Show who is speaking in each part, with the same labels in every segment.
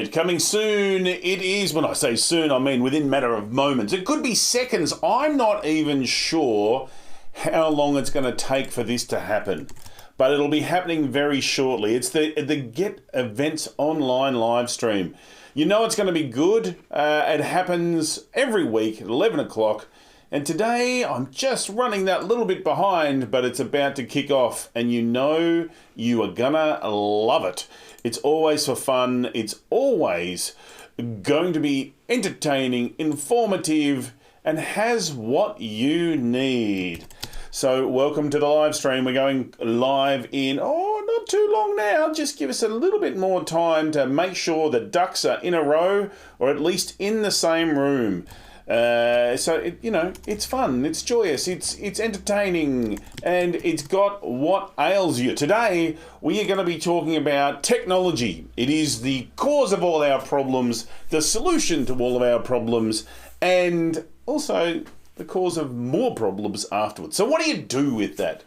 Speaker 1: right, coming soon. It is, when I say soon, I mean within a matter of moments. It could be seconds. I'm not even sure how long it's going to take for this to happen, but it'll be happening very shortly. It's the Get Events online live stream. You know it's going to be good. It happens every week at 11 o'clock. And today I'm just running that little bit behind, but it's about to kick off, and you know you are gonna love it. It's always for fun. It's always going to be entertaining, informative, and has what you need. So welcome to the live stream. We're going live in, not too long now. Just give us a little bit more time to make sure the ducks are in a row, or at least in the same room. It's fun, it's joyous, it's entertaining, and it's got what ails you. Today, we are going to be talking about technology. It is the cause of all our problems, the solution to all of our problems, and also the cause of more problems afterwards. So what do you do with that?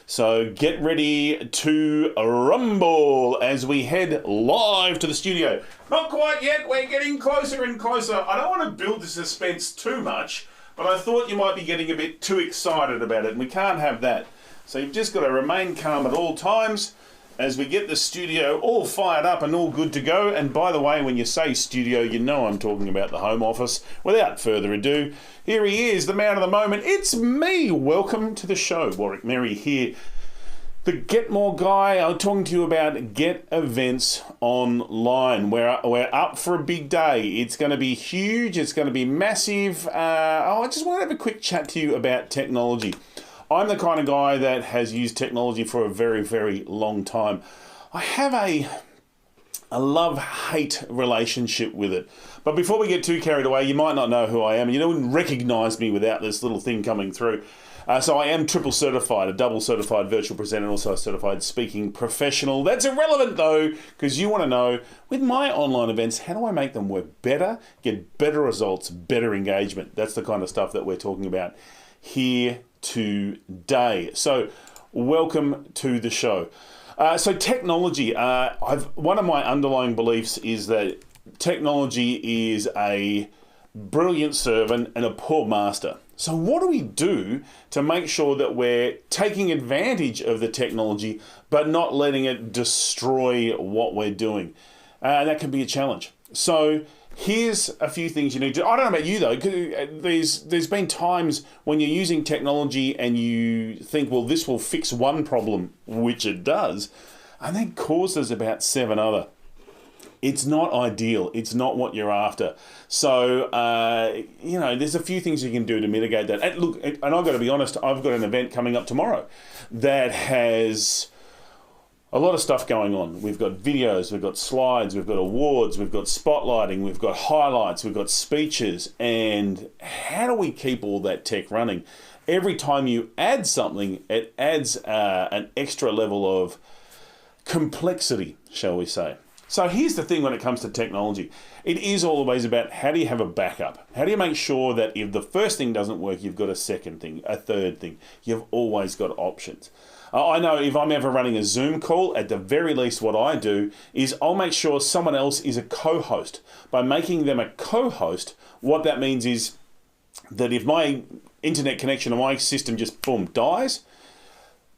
Speaker 1: So get ready to rumble as we head live to the studio. Not quite yet, we're getting closer and closer. I don't want to build the suspense too much, but I thought you might be getting a bit too excited about it, and we can't have that. So you've just got to remain calm at all times as we get the studio all fired up and all good to go. And by the way, when you say studio, you know I'm talking about the home office. Without further ado, here he is, the man of the moment. It's me. Welcome to the show. Warwick Merry here, the Get More guy. I'm talking to you about Get Events Online. We're up for a big day. It's going to be huge. It's going to be massive. I just want to have a quick chat to you about technology. I'm the kind of guy that has used technology for a very, very long time. I have a love-hate relationship with it. But before we get too carried away, you might not know who I am, and you wouldn't recognise me without this little thing coming through. So I am triple certified, a double certified virtual presenter, and also a certified speaking professional. That's irrelevant though, because you want to know, with my online events, how do I make them work better, get better results, better engagement? That's the kind of stuff that we're talking about here today. So welcome to the show. So technology, one of my underlying beliefs is that technology is a brilliant servant and a poor master. So what do we do to make sure that we're taking advantage of the technology but not letting it destroy what we're doing? That can be a challenge. So here's a few things you need to. I don't know about you though. There's been times when you're using technology and you think, well, this will fix one problem, which it does, and then causes about 7 other. It's not ideal. It's not what you're after. So, there's a few things you can do to mitigate that. And look, and I've got to be honest, I've got an event coming up tomorrow that has a lot of stuff going on. We've got videos, we've got slides, we've got awards, we've got spotlighting, we've got highlights, we've got speeches. And how do we keep all that tech running? Every time you add something, it adds an extra level of complexity, shall we say. So here's the thing when it comes to technology. It is always about how do you have a backup? How do you make sure that if the first thing doesn't work, you've got a second thing, a third thing. You've always got options. I know if I'm ever running a Zoom call, at the very least what I do is I'll make sure someone else is a co-host. By making them a co-host, what that means is that if my internet connection on my system just boom dies,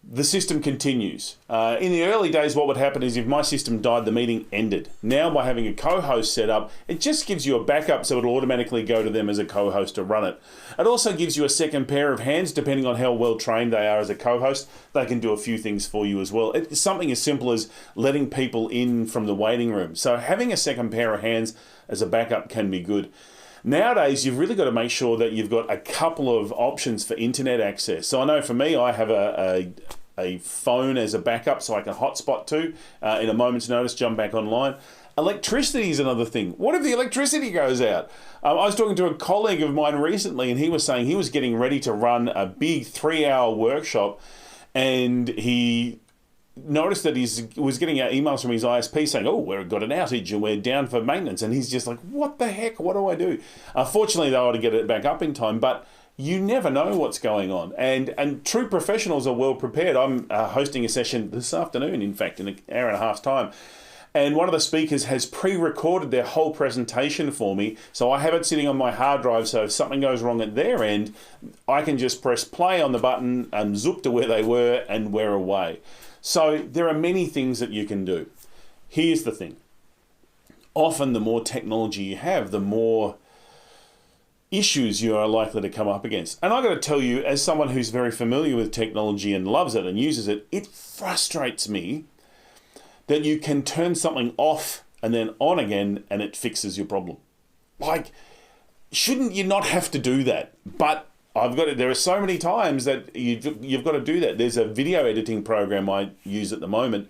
Speaker 1: the system continues. In the early days, what would happen is if my system died, the meeting ended. Now, by having a co-host set up, it just gives you a backup, so it'll automatically go to them as a co-host to run it. It also gives you a second pair of hands, depending on how well trained they are as a co-host. They can do a few things for you as well. It's something as simple as letting people in from the waiting room. So having a second pair of hands as a backup can be good. Nowadays, you've really got to make sure that you've got a couple of options for internet access. So I know for me, I have a phone as a backup so I can hotspot to, in a moment's notice, jump back online. Electricity is another thing. What if the electricity goes out? I was talking to a colleague of mine recently, and he was saying he was getting ready to run a big 3-hour workshop, and he noticed that he was getting emails from his ISP saying, oh, we've got an outage and we're down for maintenance. And he's just like, what the heck? What do I do? Fortunately, they were to get it back up in time, but you never know what's going on. And true professionals are well prepared. I'm hosting a session this afternoon, in fact, in an hour and a half's time. And one of the speakers has pre-recorded their whole presentation for me. So I have it sitting on my hard drive. So if something goes wrong at their end, I can just press play on the button and zoop to where they were and we're away. So there are many things that you can do. Here's the thing. Often the more technology you have, the more issues you are likely to come up against. And I've got to tell you, as someone who's very familiar with technology and loves it and uses it, it frustrates me that you can turn something off and then on again and it fixes your problem. Like, shouldn't you not have to do that? But there are so many times that you've got to do that. There's a video editing program I use at the moment,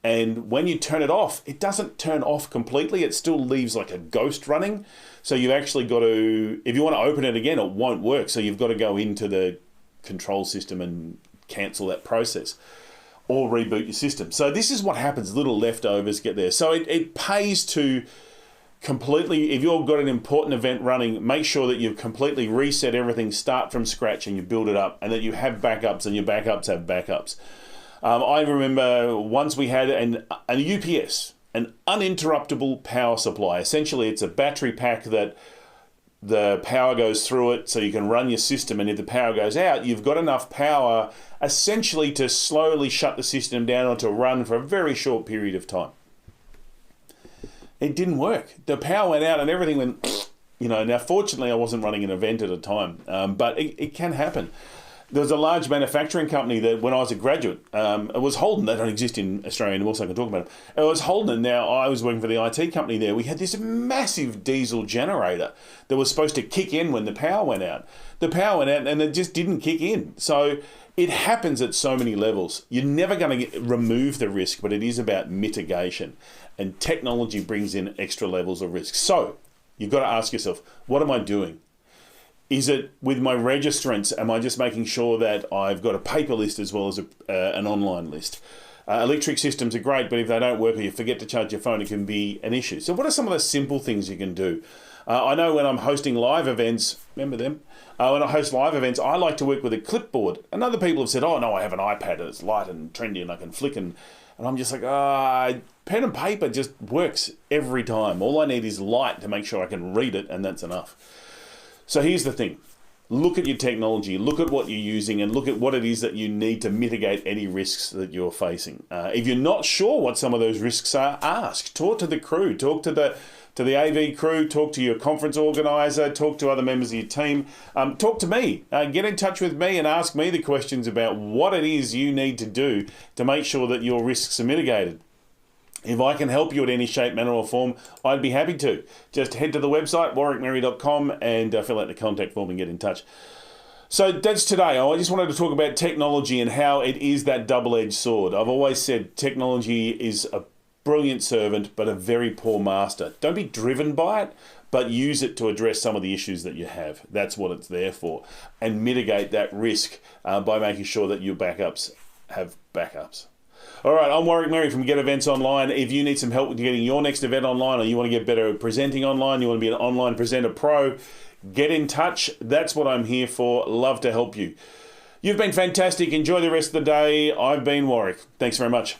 Speaker 1: and when you turn it off, it doesn't turn off completely. It still leaves like a ghost running. So you've actually got to, if you want to open it again, it won't work. So you've got to go into the control system and cancel that process or reboot your system. So this is what happens. Little leftovers get there. So it pays to completely, if you've got an important event running, make sure that you've completely reset everything, start from scratch, and you build it up, and that you have backups, and your backups have backups. I remember once we had an UPS, an uninterruptible power supply. Essentially, it's a battery pack that the power goes through it so you can run your system, and if the power goes out, you've got enough power essentially to slowly shut the system down or to run for a very short period of time. It didn't work. The power went out and everything went, now fortunately I wasn't running an event at a time, but it can happen. There was a large manufacturing company that when I was a graduate, it was Holden. They don't exist in Australia anymore, so I can talk about it. It was Holden, and now I was working for the IT company there. We had this massive diesel generator that was supposed to kick in when the power went out. The power went out and it just didn't kick in. So it happens at so many levels. You're never going to remove the risk, but it is about mitigation. And technology brings in extra levels of risk. So you've got to ask yourself, what am I doing? Is it with my registrants, am I just making sure that I've got a paper list as well as an online list? Electric systems are great, but if they don't work or you forget to charge your phone, it can be an issue. So what are some of the simple things you can do? I know when I'm hosting live events, remember them? When I host live events, I like to work with a clipboard. And other people have said, oh no, I have an iPad and it's light and trendy and I can flick and I'm just like, pen and paper just works every time. All I need is light to make sure I can read it, and that's enough. So here's the thing. Look at your technology, look at what you're using, and look at what it is that you need to mitigate any risks that you're facing. If you're not sure what some of those risks are, ask. Talk to the crew, talk to the AV crew, talk to your conference organizer, talk to other members of your team, talk to me. Get in touch with me and ask me the questions about what it is you need to do to make sure that your risks are mitigated. If I can help you in any shape, manner or form, I'd be happy to. Just head to the website, warwickmerry.com, and fill out the contact form and get in touch. So that's today. I just wanted to talk about technology and how it is that double-edged sword. I've always said technology is a brilliant servant, but a very poor master. Don't be driven by it, but use it to address some of the issues that you have. That's what it's there for. And mitigate that risk by making sure that your backups have backups. All right, I'm Warwick Merry from Get Events Online. If you need some help with getting your next event online, or you want to get better at presenting online, you want to be an online presenter pro, get in touch. That's what I'm here for. Love to help you. You've been fantastic. Enjoy the rest of the day. I've been Warwick. Thanks very much.